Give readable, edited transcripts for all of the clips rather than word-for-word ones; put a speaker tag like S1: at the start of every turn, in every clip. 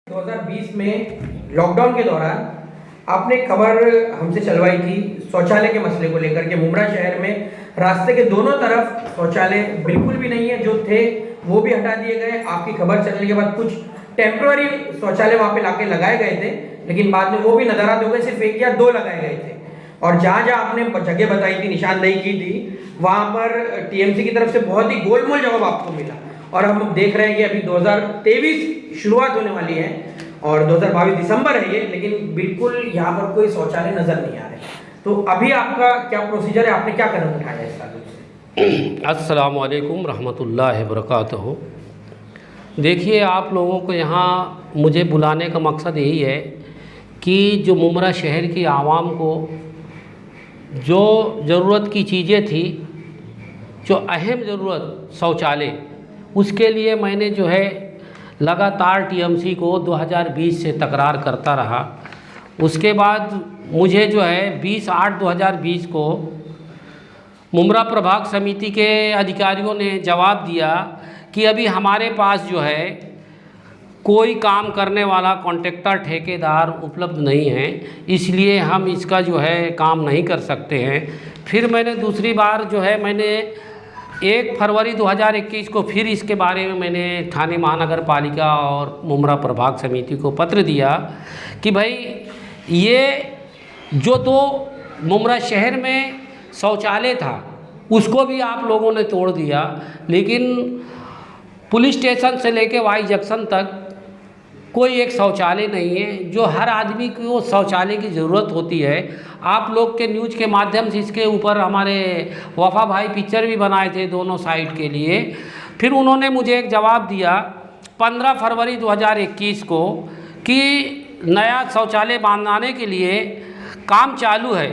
S1: 2020 में लॉकडाउन के दौरान आपने खबर हमसे चलवाई थी शौचालय के मसले को लेकर के। मुमरा शहर में रास्ते के दोनों तरफ शौचालय बिल्कुल भी नहीं है, जो थे वो भी हटा दिए गए। आपकी खबर चलने के बाद कुछ टेम्पररी शौचालय वहाँ पे लाके लगाए गए थे, लेकिन बाद में वो भी नदारद हो गए, सिर्फ 1 या 2 लगाए गए थे। और जहाँ जहाँ आपने जगह बताई थी, निशानदेही की थी, वहाँ पर टीएमसी की तरफ से बहुत ही गोलमोल जवाब आपको मिला। और हम देख रहे हैं कि अभी 2023 शुरुआत होने वाली है और 2022 दिसंबर है ये, लेकिन बिल्कुल यहाँ पर कोई शौचालय नजर नहीं आ रहे। तो अभी आपका क्या प्रोसीजर है, आपने क्या कदम उठाया इस ताल्लुक से?
S2: अस्सलामु अलैकुम रहमतुल्लाहि वबरकातुहू। देखिए, आप लोगों को यहाँ मुझे बुलाने का मकसद यही है कि जो मुमरा शहर की आवाम को जो ज़रूरत की चीज़ें थी, जो अहम ज़रूरत शौचालय, उसके लिए मैंने जो है लगातार टीएमसी को 2020 से तकरार करता रहा। उसके बाद मुझे जो है 20/8/2020 को मुमरा प्रभाग समिति के अधिकारियों ने जवाब दिया कि अभी हमारे पास जो है कोई काम करने वाला कॉन्ट्रैक्टर ठेकेदार उपलब्ध नहीं है, इसलिए हम इसका जो है काम नहीं कर सकते हैं। फिर मैंने दूसरी बार जो है मैंने 1 फरवरी 2021 को फिर इसके बारे में मैंने थाने महानगर पालिका और मुमरा प्रभाग समिति को पत्र दिया कि भाई ये जो 2 मुमरा शहर में शौचालय था उसको भी आप लोगों ने तोड़ दिया, लेकिन पुलिस स्टेशन से लेके वाई जंक्शन तक कोई एक शौचालय नहीं है, जो हर आदमी को शौचालय की ज़रूरत होती है। आप लोग के न्यूज़ के माध्यम से इसके ऊपर हमारे वफा भाई पिक्चर भी बनाए थे दोनों साइड के लिए। फिर उन्होंने मुझे एक जवाब दिया 15 फरवरी 2021 को कि नया शौचालय बनाने के लिए काम चालू है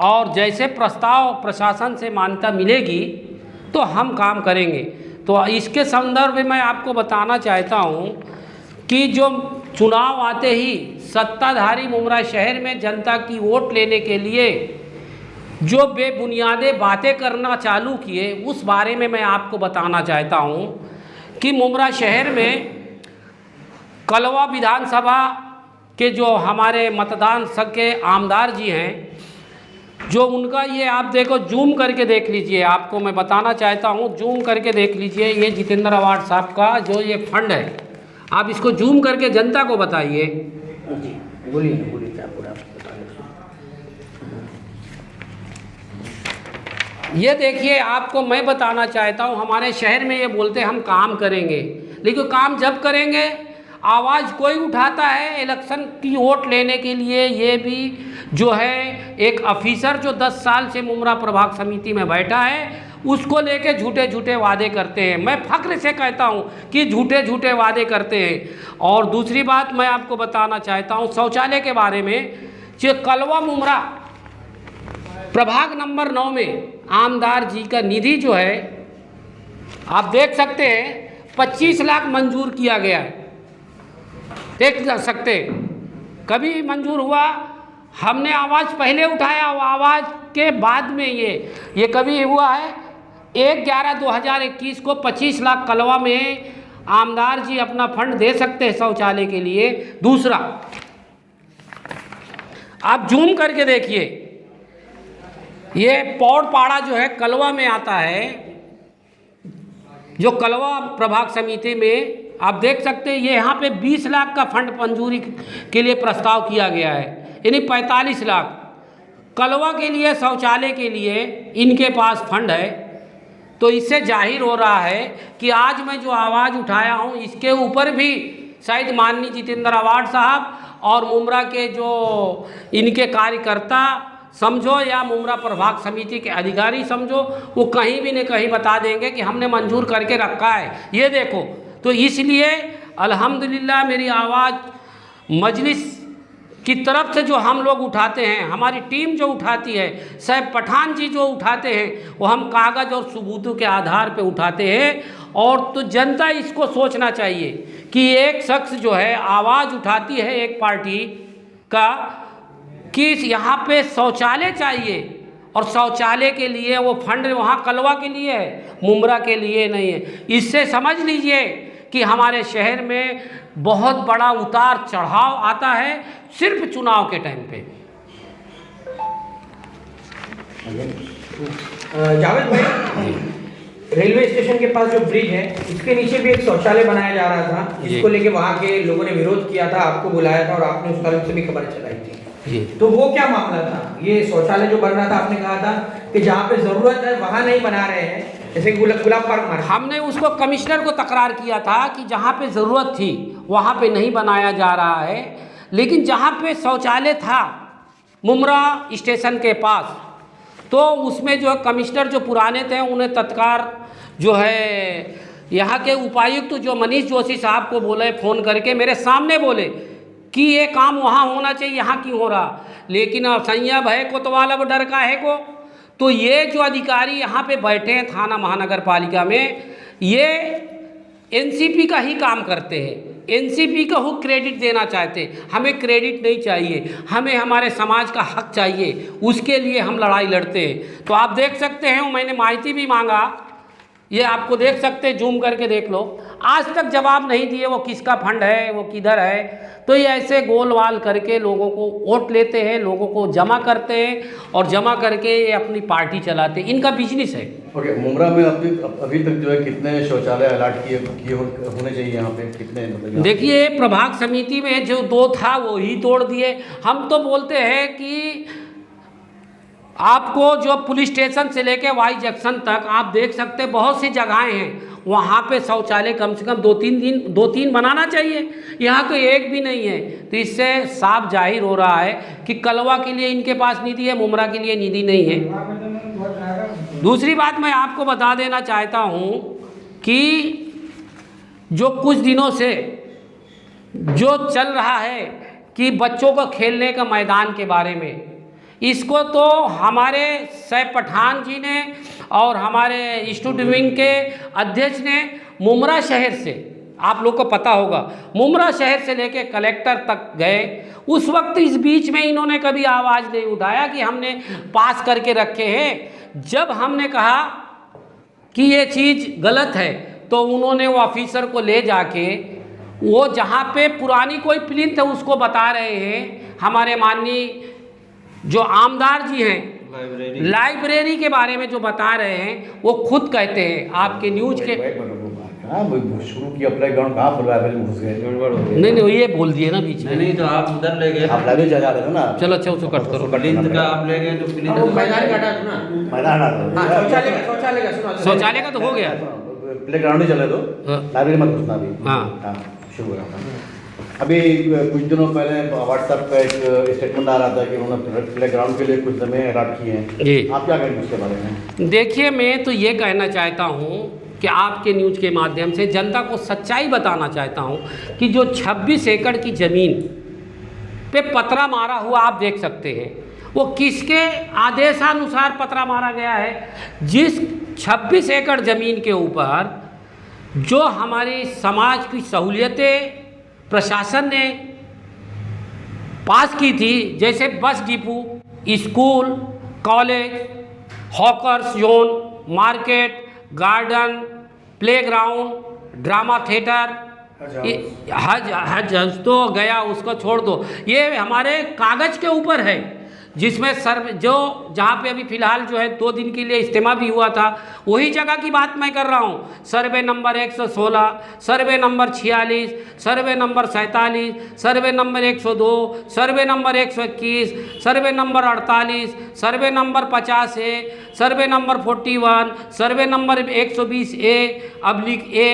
S2: और जैसे प्रस्ताव प्रशासन से मान्यता मिलेगी तो हम काम करेंगे। तो इसके संदर्भ में मैं आपको बताना चाहता हूँ कि जो चुनाव आते ही सत्ताधारी मुमरा शहर में जनता की वोट लेने के लिए जो बेबुनियादे बातें करना चालू किए, उस बारे में मैं आपको बताना चाहता हूं कि मुमरा शहर में कलवा विधानसभा के जो हमारे मतदान संघ के आमदार जी हैं, जो उनका ये आप देखो जूम करके देख लीजिए, आपको मैं बताना चाहता हूं, जूम करके देख लीजिए, ये जितेंद्र अवार्ड साहब का जो ये फंड है, आप इसको जूम करके जनता को बताइए।
S1: बोलिए क्या पूरा
S2: ये देखिए, आपको मैं बताना चाहता हूँ, हमारे शहर में ये बोलते हैं हम काम करेंगे, लेकिन काम जब करेंगे आवाज़ कोई उठाता है इलेक्शन की वोट लेने के लिए। ये भी जो है एक ऑफिसर जो 10 साल से मुमरा प्रभाग समिति में बैठा है, उसको लेके झूठे झूठे वादे करते हैं। मैं फ़ख्र से कहता हूं कि झूठे झूठे वादे करते हैं। और दूसरी बात मैं आपको बताना चाहता हूं शौचालय के बारे में, जो कलवा मुमरा प्रभाग नंबर 9 में आमदार जी का निधि जो है आप देख सकते हैं 25 लाख मंजूर किया गया है, देख सकते हैं। कभी मंजूर हुआ, हमने आवाज़ पहले उठाया, आवाज़ के बाद में ये कभी हुआ है 1/11/2021 को 25 लाख कलवा में आमदार जी अपना फंड दे सकते हैं शौचालय के लिए। दूसरा, आप जूम करके देखिए, ये पौड़पाड़ा जो है कलवा में आता है, जो कलवा प्रभाग समिति में आप देख सकते हैं, ये यहाँ पे 20 लाख का फंड मंजूरी के लिए प्रस्ताव किया गया है, यानी 45 लाख कलवा के लिए शौचालय के लिए इनके पास फंड है। तो इससे जाहिर हो रहा है कि आज मैं जो आवाज़ उठाया हूँ इसके ऊपर भी शायद माननीय जितेंद्र अवार्ड साहब और मुमरा के जो इनके कार्यकर्ता समझो या मुमरा प्रभाग समिति के अधिकारी समझो, वो कहीं भी न कहीं बता देंगे कि हमने मंजूर करके रखा है, ये देखो। तो इसलिए अल्हम्दुलिल्लाह मेरी आवाज़ मजलिस की तरफ से जो हम लोग उठाते हैं, हमारी टीम जो उठाती है, साहब पठान जी जो उठाते हैं, वो हम कागज़ और सबूतों के आधार पे उठाते हैं। और तो जनता इसको सोचना चाहिए कि एक शख्स जो है आवाज़ उठाती है एक पार्टी का कि यहाँ पे शौचालय चाहिए, और शौचालय के लिए वो फंड वहाँ कलवा के लिए है, मुमरा के लिए नहीं है। इससे समझ लीजिए कि हमारे शहर में बहुत बड़ा उतार चढ़ाव आता है सिर्फ चुनाव के टाइम पे।
S1: जावेद भाई, रेलवे स्टेशन के पास जो ब्रिज है इसके नीचे भी एक शौचालय बनाया जा रहा था, जिसको लेके वहाँ के लोगों ने विरोध किया था, आपको बुलाया था और आपने उस तरफ से भी खबर चलाई थी जी। तो वो क्या मामला था? ये शौचालय जो बन रहा था, आपने कहा था कि जहाँ पे जरूरत है वहाँ नहीं बना रहे हैं, जैसे गुलाब पार्क मार्केट।
S2: हमने उसको कमिश्नर को तकरार किया था कि जहाँ पे ज़रूरत थी वहाँ पे नहीं बनाया जा रहा है, लेकिन जहाँ पे शौचालय था मुमरा स्टेशन के पास, तो उसमें जो कमिश्नर जो पुराने थे उन्हें तत्काल जो है यहाँ के उपायुक्त जो मनीष जोशी साहब को बोले, फ़ोन करके मेरे सामने बोले कि ये काम वहाँ होना चाहिए, यहाँ क्यों हो रहा। लेकिन अब संयम है को तो वाला वो डर का है को, तो ये जो अधिकारी यहाँ पे बैठे हैं थाना महानगर पालिका में, ये एनसीपी का ही काम करते हैं, एनसीपी को ही क्रेडिट देना चाहते हैं। हमें क्रेडिट नहीं चाहिए, हमें हमारे समाज का हक चाहिए, उसके लिए हम लड़ाई लड़ते हैं। तो आप देख सकते हैं, मैंने माहिती भी मांगा, ये आपको देख सकते हैं, जूम करके देख लो, आज तक जवाब नहीं दिए वो किसका फंड है, वो किधर है। तो ये ऐसे गोलवाल करके लोगों को वोट लेते हैं, लोगों को जमा करते हैं और जमा करके ये अपनी पार्टी चलाते हैं, इनका बिजनेस है।
S3: ओके, मुमरा में अभी तक जो है कितने शौचालय अलॉट किए होने चाहिए यहाँ पे, कितने मतलब?
S2: देखिए, प्रभाग समिति में जो 2 था वो ही तोड़ दिए। हम तो बोलते हैं कि आपको जो पुलिस स्टेशन से लेके वाई जंक्शन तक आप देख सकते हैं, बहुत सी जगहें हैं वहाँ पे शौचालय कम से कम 2-3 बनाना चाहिए, यहाँ तो एक भी नहीं है। तो इससे साफ जाहिर हो रहा है कि कलवा के लिए इनके पास निधि है, मुमरा के लिए निधि नहीं है। दूसरी बात मैं आपको बता देना चाहता हूँ कि जो कुछ दिनों से जो चल रहा है कि बच्चों को खेलने का मैदान के बारे में, इसको तो हमारे सैफ पठान जी ने और हमारे स्टूडेंट विंग के अध्यक्ष ने मुमरा शहर से, आप लोग को पता होगा, मुमरा शहर से लेके कलेक्टर तक गए। उस वक्त इस बीच में इन्होंने कभी आवाज़ नहीं उठाया कि हमने पास करके रखे हैं। जब हमने कहा कि ये चीज़ गलत है तो उन्होंने वो ऑफिसर को ले जाके वो जहाँ पे पुरानी कोई प्लिंथ है उसको बता रहे हैं। हमारे माननीय जो आमदार जी हैं लाइब्रेरी के बारे में जो बता रहे हैं, वो खुद कहते हैं आपके न्यूज़ के
S3: शुरू की अप्लाई ग्राउंड कहाँ पर लाइब्रेरी में घुस गए?
S2: नहीं ये बोल दिए ना बीच में।
S4: नहीं तो आप उधर ले गए,
S3: आप लाइब्रेरी जा रहे थे ना।
S2: चलो अच्छा उसको कट करो।
S4: प्लिंथ का आप ले गए तो प्लिंथ
S1: मैदान का हटा दो ना,
S3: मैदान
S2: शौचालय का तो हो गया,
S3: प्ले ग्राउंड ही चले दो, लाइब्रेरी मत घुसना अभी।
S2: हाँ
S3: शुरू करा। अभी कुछ दिनों पहले व्हाट्सएप पे एक स्टेटमेंट आ रहा था कि उन्होंने प्ले ग्राउंड के लिए कुछ ज़मीन अलॉट की हैं
S2: जी।
S3: आप क्या कहेंगे उसके बारे में?
S2: देखिए, मैं तो ये कहना चाहता हूँ कि आपके न्यूज़ के माध्यम से जनता को सच्चाई बताना चाहता हूँ कि जो 26 एकड़ की ज़मीन पे पतरा मारा हुआ आप देख सकते हैं, वो किसके आदेशानुसार पतरा मारा गया है। जिस 26 एकड़ ज़मीन के ऊपर जो हमारी समाज की सहूलियतें प्रशासन ने पास की थी, जैसे bus depot, school, college, hawkers zone, market, garden, playground, drama theatre, हज तो गया, उसको छोड़ दो। ये हमारे कागज़ के ऊपर है, जिसमें जो जहाँ पे अभी फ़िलहाल जो है 2 दिन के लिए इज्तिमा भी हुआ था, वही जगह की बात मैं कर रहा हूँ। Survey number 116, survey number 46, survey number 47, survey number 102, survey number 121, survey number 48, survey number 50A, survey number 41, survey number 120A /A,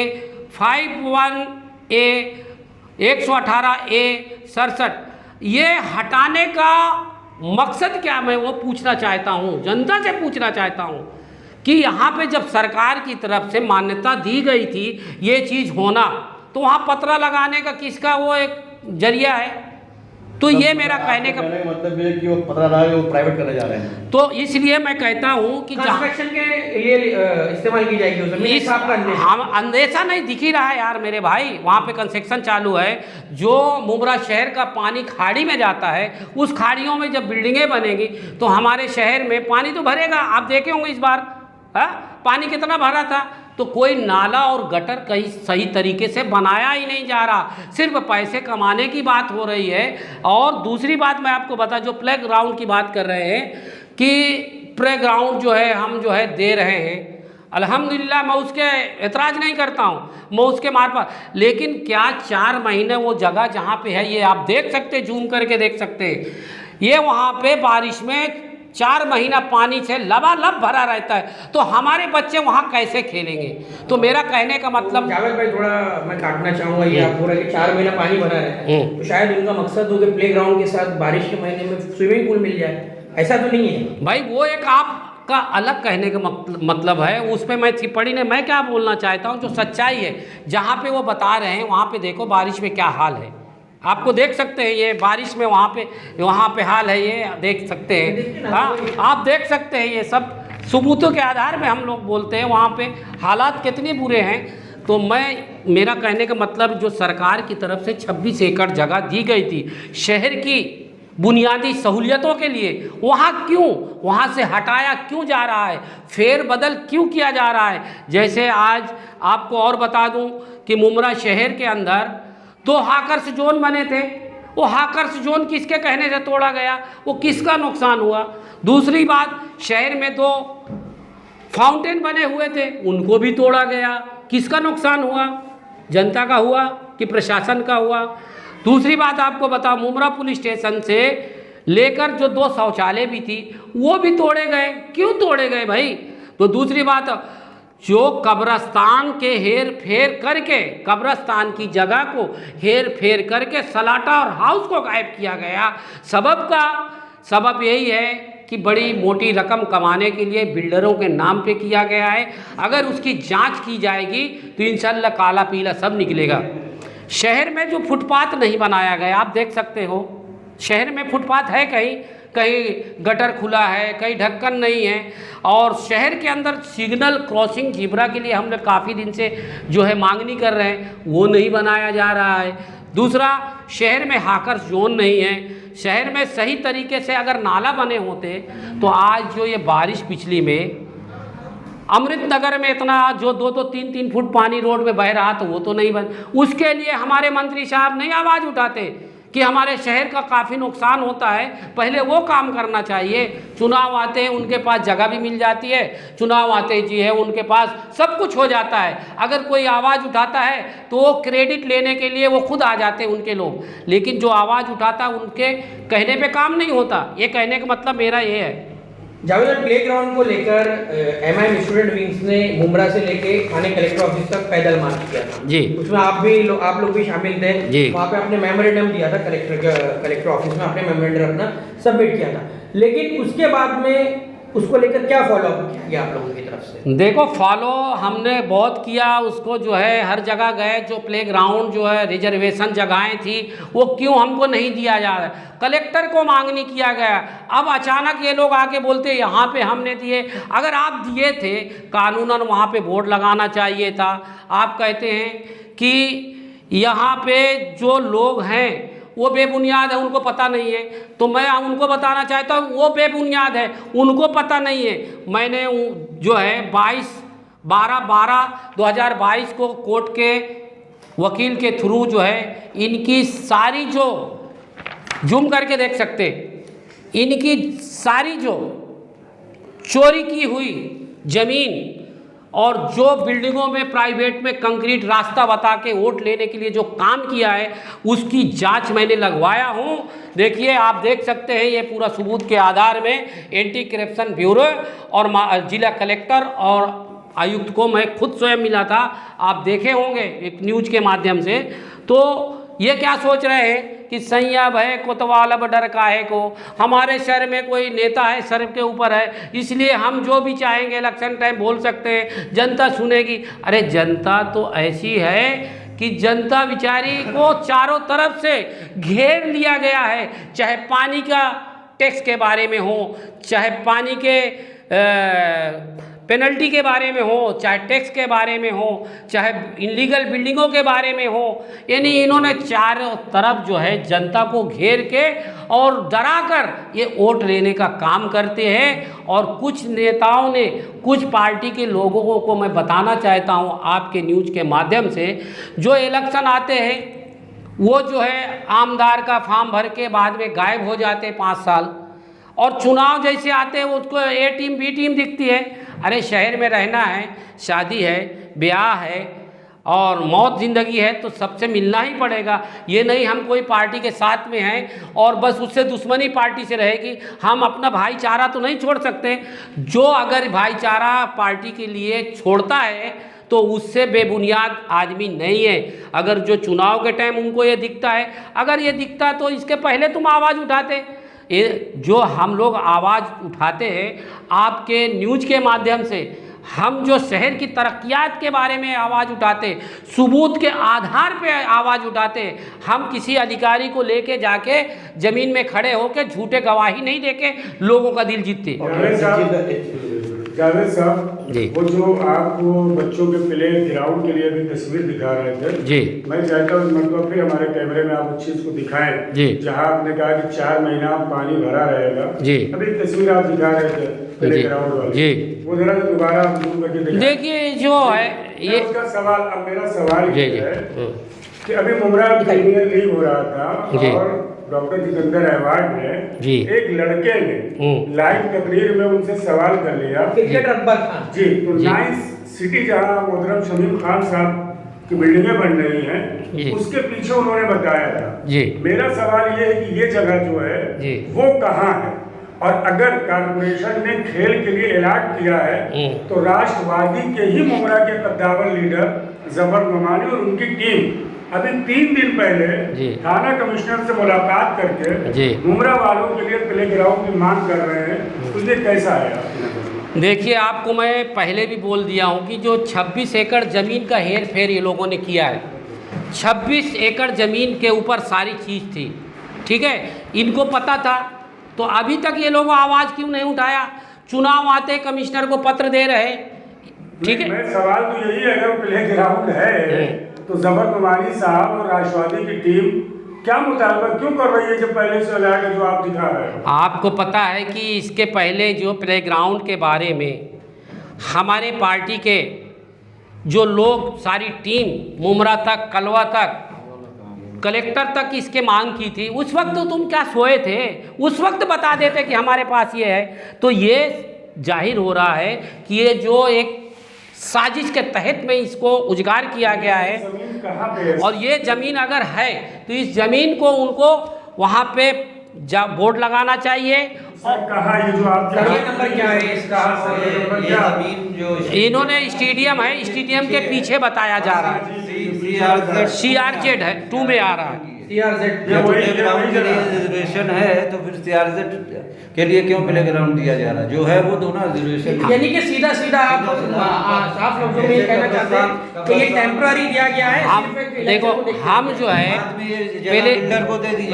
S2: 51A, 118A, 67। ये हटाने का मकसद क्या, मैं वो पूछना चाहता हूँ, जनता से पूछना चाहता हूँ कि यहाँ पे जब सरकार की तरफ से मान्यता दी गई थी ये चीज़ होना, तो वहाँ पतरा लगाने का किसका वो एक जरिया है। तो ये मेरा कहने का
S3: मतलब ये कि वो पतरा लगा वो प्राइवेट करने जा रहे हैं।
S2: तो इसलिए मैं कहता हूँ कि
S1: कंस्ट्रक्शन के लिए इस्तेमाल की जाएगी उस जमीन।
S2: हम अंदेशा नहीं दिख ही रहा है यार मेरे भाई, वहाँ पे कंस्ट्रक्शन चालू है। जो मुमरा शहर का पानी खाड़ी में जाता है, उस खाड़ियों में जब बिल्डिंगें बनेगी तो हमारे शहर में पानी तो भरेगा। आप देखे होंगे इस बार पानी कितना भरा था, तो कोई नाला और गटर कहीं सही तरीके से बनाया ही नहीं जा रहा, सिर्फ पैसे कमाने की बात हो रही है। और दूसरी बात मैं आपको बता, जो प्ले ग्राउंड की बात कर रहे हैं कि प्ले ग्राउंड जो है हम जो है दे रहे हैं, अल्हम्दुलिल्लाह मैं उसके एतराज़ नहीं करता हूँ, मैं उसके मार्फत, लेकिन क्या 4 महीने वो जगह जहाँ पे है, ये आप देख सकते, जूम करके देख सकते हैं, ये वहाँ पे बारिश में 4 महीना पानी से लबालब भरा रहता है, तो हमारे बच्चे वहाँ कैसे खेलेंगे? तो मेरा कहने का मतलब,
S1: जावेद भाई थोड़ा मैं काटना चाहूँगा, ये आप बोल रहे कि 4 महीना पानी भरा रहता है, तो शायद उनका मकसद हो कि प्ले ग्राउंड के साथ बारिश के महीने में स्विमिंग पूल मिल जाए, ऐसा तो नहीं है
S2: भाई। वो एक आपका अलग कहने का मतलब है, उस पर मैं टिप्पणी नहीं, मैं क्या बोलना चाहता हूँ जो सच्चाई है, जहाँ पे वो बता रहे हैं वहाँ पे देखो बारिश में क्या हाल है, आपको देख सकते हैं, ये बारिश में वहाँ पे हाल है, ये देख सकते हैं, हाँ आप देख सकते हैं, ये सब सबूतों के आधार पे हम लोग बोलते हैं वहाँ पे हालात कितने बुरे हैं। तो मेरा कहने का मतलब, जो सरकार की तरफ से 26 एकड़ जगह दी गई थी शहर की बुनियादी सहूलियतों के लिए, वहाँ से हटाया क्यों जा रहा है, फेरबदल क्यों किया जा रहा है? जैसे आज आपको और बता दूं कि मुमरा शहर के अंदर 2 हाकर्स जोन बने थे, वो हाकर्स जोन किसके कहने से तोड़ा गया, वो किसका नुकसान हुआ? दूसरी बात, शहर में 2 फाउंटेन बने हुए थे, उनको भी तोड़ा गया, किसका नुकसान हुआ? जनता का हुआ कि प्रशासन का हुआ? दूसरी बात आपको बताओ, मुमरा पुलिस स्टेशन से लेकर जो 2 शौचालय भी थी वो भी तोड़े गए, क्यों तोड़े गए भाई? तो दूसरी बात, जो कब्रस्तान के हेर फेर करके, कब्रस्तान की जगह को हेर फेर करके सलाटा और हाउस को गायब किया गया, सबब यही है कि बड़ी मोटी रकम कमाने के लिए बिल्डरों के नाम पे किया गया है। अगर उसकी जांच की जाएगी तो इंशाल्लाह काला पीला सब निकलेगा। शहर में जो फुटपाथ नहीं बनाया गया, आप देख सकते हो, शहर में फुटपाथ है, कहीं गटर खुला है, कहीं ढक्कन नहीं है, और शहर के अंदर सिग्नल क्रॉसिंग जीब्रा के लिए हम लोग काफ़ी दिन से जो है मांगनी कर रहे हैं, वो नहीं बनाया जा रहा है। दूसरा, शहर में हाकर्स जोन नहीं है, शहर में सही तरीके से अगर नाला बने होते तो आज जो ये बारिश पिछली में अमृत नगर में इतना जो 2-2, 3-3 फुट पानी रोड में बह रहा, तो वो तो नहीं बन, उसके लिए हमारे मंत्री साहब नहीं आवाज़ उठाते कि हमारे शहर का काफ़ी नुकसान होता है, पहले वो काम करना चाहिए। चुनाव आते हैं, उनके पास जगह भी मिल जाती है, चुनाव आते जी है उनके पास सब कुछ हो जाता है, अगर कोई आवाज़ उठाता है तो वो क्रेडिट लेने के लिए वो खुद आ जाते हैं उनके लोग, लेकिन जो आवाज़ उठाता है उनके कहने पे काम नहीं होता। ये कहने का मतलब मेरा ये है।
S1: जावेद, प्ले ग्राउंड को लेकर एमआईएम स्टूडेंट विंग्स ने मुमरा से लेके थाने कलेक्टर ऑफिस तक पैदल मार्च किया था
S2: जी,
S1: उसमें आप लोग भी शामिल थे जी। वहाँ पे आपने मेमोरेंडम दिया था, कलेक्टर ऑफिस में आपने मेमोरेंडम अपना सबमिट किया था, लेकिन उसके बाद में उसको लेकर क्या फॉलो अप किया आप लोगों की तरफ से?
S2: देखो, फॉलो हमने बहुत किया, उसको जो है हर जगह गए, जो प्ले ग्राउंड जो है रिजर्वेशन जगहें थी वो क्यों हमको नहीं दिया जा रहा है, कलेक्टर को मांगनी किया गया। अब अचानक ये लोग आके बोलते यहाँ पे हमने दिए, अगर आप दिए थे कानूनन वहाँ पे बोर्ड लगाना चाहिए था। आप कहते हैं कि यहाँ पे जो लोग हैं वो बेबुनियाद है, उनको पता नहीं है, तो मैं उनको बताना चाहता हूँ वो बेबुनियाद है, उनको पता नहीं है। मैंने जो है 22/12/2022 को कोर्ट के वकील के थ्रू जो है इनकी सारी, जो जूम करके देख सकते, इनकी सारी जो चोरी की हुई ज़मीन और जो बिल्डिंगों में प्राइवेट में कंक्रीट रास्ता बता के वोट लेने के लिए जो काम किया है उसकी जांच मैंने लगवाया हूं। देखिए, आप देख सकते हैं, ये पूरा सबूत के आधार में एंटी करप्शन ब्यूरो और जिला कलेक्टर और आयुक्त को मैं खुद स्वयं मिला था, आप देखे होंगे एक न्यूज के माध्यम से। तो ये क्या सोच रहे हैं कि सैया भय कोतवाल अब डर काहे को, हमारे शहर में कोई नेता है सर के ऊपर है, इसलिए हम जो भी चाहेंगे इलेक्शन टाइम बोल सकते हैं, जनता सुनेगी। अरे जनता तो ऐसी है कि जनता बेचारी को चारों तरफ से घेर लिया गया है, चाहे पानी का टैक्स के बारे में हो, चाहे पानी के पेनल्टी के बारे में हो, चाहे टैक्स के बारे में हो, चाहे इनलीगल बिल्डिंगों के बारे में हो, यानी इन्होंने चारों तरफ जो है जनता को घेर के और डरा कर ये वोट लेने का काम करते हैं। और कुछ नेताओं ने, कुछ पार्टी के लोगों को मैं बताना चाहता हूँ आपके न्यूज़ के माध्यम से, जो इलेक्शन आते हैं वो जो है आमदार का फॉर्म भर के बाद में गायब हो जाते 5 साल, और चुनाव जैसे आते हैं उसको ए टीम बी टीम दिखती है। अरे शहर में रहना है, शादी है, ब्याह है और मौत ज़िंदगी है तो सबसे मिलना ही पड़ेगा। ये नहीं हम कोई पार्टी के साथ में हैं और बस उससे दुश्मनी पार्टी से रहेगी, हम अपना भाईचारा तो नहीं छोड़ सकते। जो अगर भाईचारा पार्टी के लिए छोड़ता है तो उससे बेबुनियाद आदमी नहीं है। अगर जो चुनाव के टाइम उनको ये दिखता है, अगर ये दिखता तो इसके पहले तुम आवाज़ उठाते। ये जो हम लोग आवाज़ उठाते हैं आपके न्यूज़ के माध्यम से, हम जो शहर की तरक्कियात के बारे में आवाज़ उठाते, सबूत के आधार पे आवाज़ उठाते, हम किसी अधिकारी को लेके जाके ज़मीन में खड़े होकर झूठे गवाही नहीं देके लोगों का दिल जीतते।
S5: जावेद साहब
S2: जी,
S5: वो जो आपको बच्चों के प्ले ग्राउंड के लिए भी तस्वीर दिखा रहे थे
S2: जी, मैं
S5: चाहता हूँ मतलब फिर हमारे कैमरे में आप उस चीज को दिखाएं
S2: जी,
S5: जहाँ आपने कहा कि 4 महीना पानी भरा रहेगा
S2: जी,
S5: अभी तस्वीर आप दिखा रहे थे प्ले ग्राउंड वाली,
S2: जी,
S5: वो जरा दोबारा आप जूम करके दिखाएं।
S2: देखिए जो है ये
S5: उसका सवाल, अब मेरा सवाल
S2: जी,
S5: ये
S2: जी,
S5: है कि अभी मुमरा प्रीमियर लीग हो रहा था
S2: जी,
S5: और डॉक्टर जितेंद्र अहवाड ने
S2: जी,
S5: एक लड़के ने लाइव तकरीर में उनसे सवाल कर लिया,
S1: क्रिकेटर अकबर खान
S5: जी, तो नाइस सिटी जहाँ मोहतरम शमीम खान साहब की बिल्डिंगें बन रही
S2: जी,
S5: हैं उसके पीछे उन्होंने बताया था।
S2: जी,
S5: मेरा सवाल ये है कि ये जगह जो है
S2: जी,
S5: वो कहाँ है, और अगर कारपोरेशन ने खेल के लिए अलॉट किया है तो राष्ट्रवादी के ही मुमरा के कद्दावर लीडर जफर नोमानी और उनकी टीम अभी 3 दिन पहले थाना कमिश्नर से मुलाकात करके मुमरा वालों के लिए प्ले ग्राउंड की मांग कर रहे हैं, तो ये कैसा है?
S2: देखिए आपको मैं पहले भी बोल दिया हूँ कि जो 26 एकड़ ज़मीन का हेर फेर ये लोगों ने किया है, 26 एकड़ ज़मीन के ऊपर सारी चीज़ थी, ठीक है, इनको पता था, तो अभी तक ये लोग आवाज़ क्यों नहीं उठाया? चुनाव आते कमिश्नर को पत्र दे रहे, ठीक है।
S5: सवाल तो यही है, अगर प्ले ग्राउंड है तो जफर नोमानी साहब और राष्ट्रवादी की टीम क्या मुतालबा क्यों कर रही है जब पहले से अलर्ट है जो आप दिखा रहे हो? आपको
S2: पता है कि इसके पहले जो प्ले ग्राउंड के बारे में हमारे पार्टी के जो लोग, सारी टीम मुमरा तक, कलवा तक, कलेक्टर तक इसके मांग की थी, उस वक्त तो तुम क्या सोए थे? उस वक्त बता देते कि हमारे पास ये है। तो ये जाहिर हो रहा है कि ये जो एक साजिश के तहत में इसको उजागर किया गया है, और ये ज़मीन अगर है तो इस ज़मीन को उनको वहाँ पे बोर्ड लगाना चाहिए।
S5: और कहा ये जो आप
S1: नंबर क्या है इसका?
S4: ये जमीन जो
S2: इन्होंने स्टेडियम है, स्टेडियम के पीछे बताया जा रहा है, CRZ है, 2 में आ रहा है।
S4: प्ले ग्राउंड के लिए रिजर्वेशन है तो फिर CRZ के लिए क्यों प्ले ग्राउंड दिया जा रहा है? जो है वो तो ना रिजर्वेशन,
S1: यानी कि सीधा सीधा आप साफ लफ्जों में ये कहना चाहते हैं कि ये टेम्पररी दिया गया है।
S2: हम देखो, हम जो है पहले,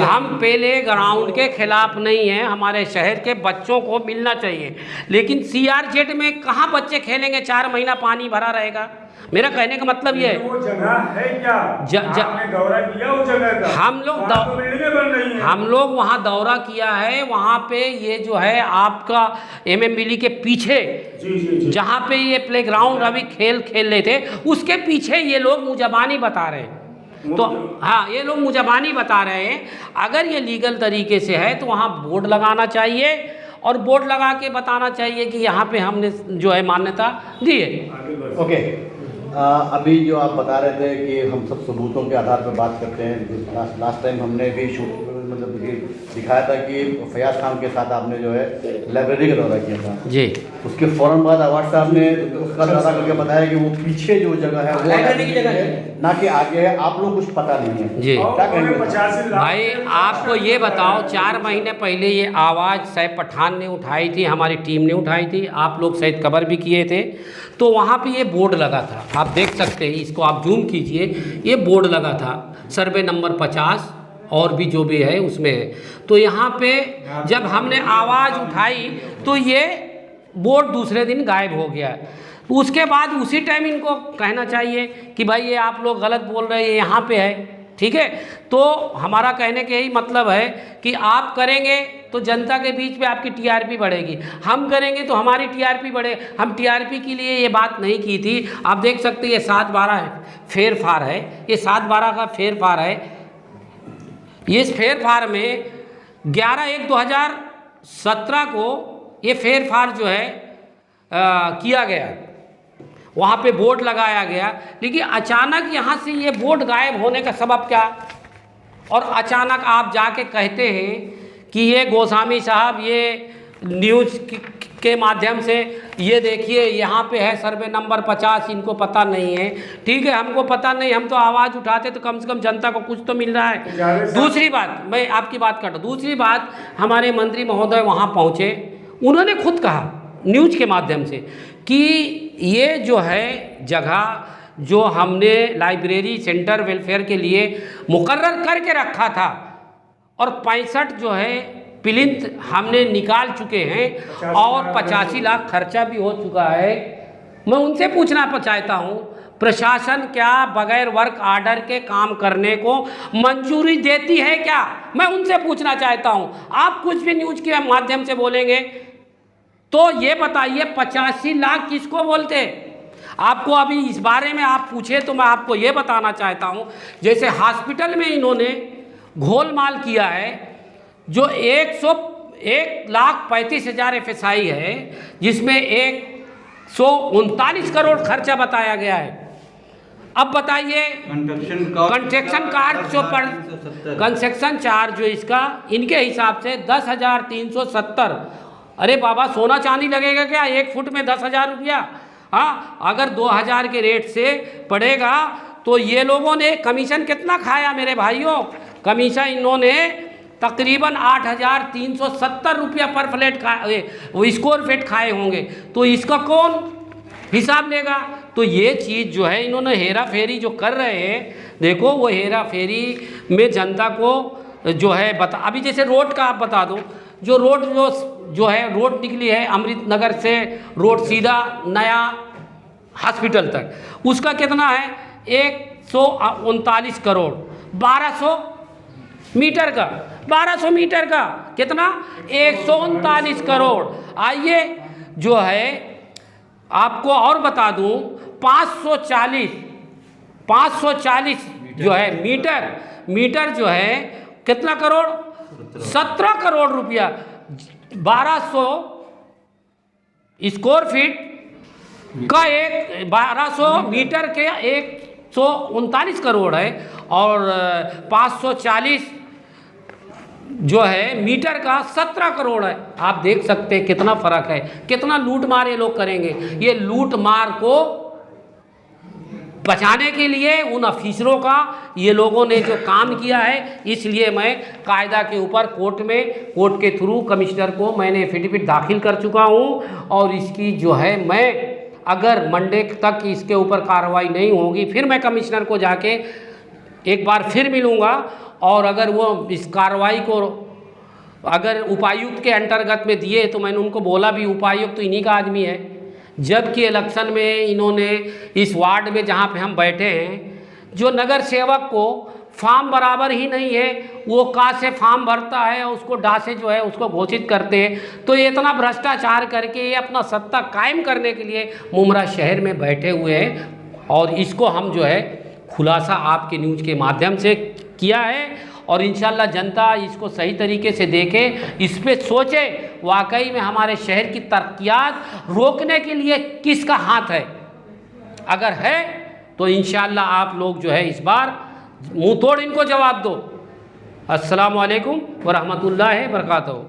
S2: हम प्ले ग्राउंड के खिलाफ नहीं हैं, हमारे शहर के बच्चों को मिलना चाहिए, लेकिन CRZ में कहाँ बच्चे खेलेंगे? 4 महीना पानी भरा रहेगा। मेरा कहने का मतलब ये है,
S5: वो जगह है क्या? आपने दौरा किया उस जगह का?
S2: हम लोग वहाँ दौरा किया है। वहाँ पे ये जो है आपका MMBL के पीछे जहाँ पे ये प्ले ग्राउंड अभी खेल रहे थे, उसके पीछे ये लोग मुजबानी बता रहे हैं। तो हाँ, ये लोग मुजबानी बता रहे हैं। अगर ये लीगल तरीके से है तो वहाँ बोर्ड लगाना चाहिए, और बोर्ड लगा के बताना चाहिए कि यहाँ पे हमने जो है मान्यता दी है।
S3: ओके, अभी जो आप बता रहे थे कि हम सब सबूतों के आधार पर बात करते हैं। लास्ट टाइम हमने भी मतलब दिखाया था कि फयाज खान के साथ आपने जो है लाइब्रेरी का दौरा किया था
S2: जी।
S3: उसके फ़ौरन बाद अवार्ड साहब ने उसका दौरा करके बताया कि वो पीछे जो जगह है वो
S1: लाइब्रेरी की जगह है,
S3: ना कि आगे है। आप लोग कुछ पता नहीं है
S2: जी।
S3: क्या कहेंगे?
S2: भाई आपको ये बताओ, 4 महीने पहले ये आवाज़ सैफ पठान ने उठाई थी, हमारी टीम ने उठाई थी, आप लोग शायद कवर भी किए थे। तो वहाँ पे ये बोर्ड लगा था, आप देख सकते हैं, इसको आप जूम कीजिए, ये बोर्ड लगा था सर्वे नंबर 50 और भी जो भी है उसमें है। तो यहाँ पे जब हमने आवाज़ उठाई तो ये बोर्ड दूसरे दिन गायब हो गया। तो उसके बाद उसी टाइम इनको कहना चाहिए कि भाई ये आप लोग गलत बोल रहे हैं, यहाँ पे है, ठीक है। तो हमारा कहने के यही मतलब है कि आप करेंगे तो जनता के बीच में आपकी टीआरपी बढ़ेगी, हम करेंगे तो हमारी टीआरपी बढ़े। हम टीआरपी के लिए ये बात नहीं की थी। आप देख सकते हैं ये 7/12 है, फेर फार है, ये 7/12 का फेर फार है। इस फेर फार में 11/1/2017 को ये फेर फार जो है किया गया, वहाँ पे बोर्ड लगाया गया। लेकिन अचानक यहाँ से ये बोर्ड गायब होने का सबब क्या? और अचानक आप जाके कहते हैं कि ये गोस्वामी साहब ये न्यूज़ के माध्यम से ये देखिए यहाँ पे है सर्वे नंबर 50, इनको पता नहीं है। ठीक है, हमको पता नहीं, हम तो आवाज़ उठाते तो कम से कम जनता को कुछ तो मिल रहा है। दूसरी बात, मैं आपकी बात कर रहा हूँ, दूसरी बात, हमारे मंत्री महोदय वहाँ पहुँचे, उन्होंने खुद कहा न्यूज़ के माध्यम से कि ये जो है जगह जो हमने लाइब्रेरी सेंटर वेलफेयर के लिए मुकर्रर करके रखा था और 65 जो है प्लिंथ हमने निकाल चुके हैं और 85 लाख खर्चा भी हो चुका है। मैं उनसे पूछना चाहता हूँ, प्रशासन क्या बगैर वर्क आर्डर के काम करने को मंजूरी देती है क्या? मैं उनसे पूछना चाहता हूँ। आप कुछ भी न्यूज़ के माध्यम से बोलेंगे तो ये बताइए 85 लाख किसको बोलते? आपको अभी इस बारे में आप पूछे तो मैं आपको ये बताना चाहता हूँ, जैसे हॉस्पिटल में इन्होंने घोलमाल किया है, जो 1,35,000 FSI है, जिसमें 139 करोड़ खर्चा बताया गया है। अब बताइए कंस्ट्रक्शन कार्ड जो पर कंस्ट्रक्शन चार्ज जो इसका इनके हिसाब से 10,370। अरे बाबा, सोना चांदी लगेगा क्या 1 फुट में 10,000 रुपया? हाँ, अगर 2,000 के रेट से पड़ेगा तो ये लोगों ने कमीशन कितना खाया मेरे भाइयों? कमीशन इन्होंने तकरीबन 8,370 रुपया पर फ्लैट स्क्वायर फीट खाए होंगे। तो इसका कौन हिसाब लेगा? तो ये चीज़ जो है इन्होंने हेरा फेरी जो कर रहे हैं, देखो वो हेरा फेरी में जनता को जो है बता, अभी जैसे रोड का आप बता दो, जो रोड जो है रोड निकली है अमृत नगर से रोड सीधा नया हॉस्पिटल तक, उसका कितना है? 139 करोड़। 1200 मीटर का, 1200 मीटर का कितना? 139 करोड़। आइए जो है आपको और बता दूं, 540 जो है मीटर जो है कितना करोड़? 17 करोड़ रुपया। 1200 स्क्वायर फीट का 1200 मीटर के 139 करोड़ है और 540 जो है मीटर का 17 करोड़ है। आप देख सकते हैं कितना फर्क है, कितना लूट मार ये लोग करेंगे। ये लूट मार को बचाने के लिए उन अफिसरों का ये लोगों ने जो काम किया है, इसलिए मैं कायदा के ऊपर कोर्ट के थ्रू कमिश्नर को मैंने एफिडेविट दाखिल कर चुका हूँ और इसकी जो है मैं अगर मंडे तक इसके ऊपर कार्रवाई नहीं होगी फिर मैं कमिश्नर को जाके एक बार फिर मिलूँगा और अगर वो इस कार्रवाई को अगर उपायुक्त के अंतर्गत में दिए तो मैंने उनको बोला भी, उपायुक्त तो इन्हीं का आदमी है, जबकि इलेक्शन में इन्होंने इस वार्ड में जहाँ पे हम बैठे हैं, जो नगर सेवक को फॉर्म बराबर ही नहीं है, वो का से फॉर्म भरता है और उसको डा से जो है उसको घोषित करते हैं। तो ये इतना भ्रष्टाचार करके ये अपना सत्ता कायम करने के लिए मुमरा शहर में बैठे हुए हैं और इसको हम जो है खुलासा आपके न्यूज़ के माध्यम से किया है और इंशाल्लाह जनता इसको सही तरीके से देखे, इस पे सोचे वाकई में हमारे शहर की तरक्कियात रोकने के लिए किसका हाथ है। अगर है तो इंशाल्लाह आप लोग जो है इस बार मुंह तोड़ इनको जवाब दो। अस्सलामु अलैकुम व रहमतुल्लाहि व बरकातहू।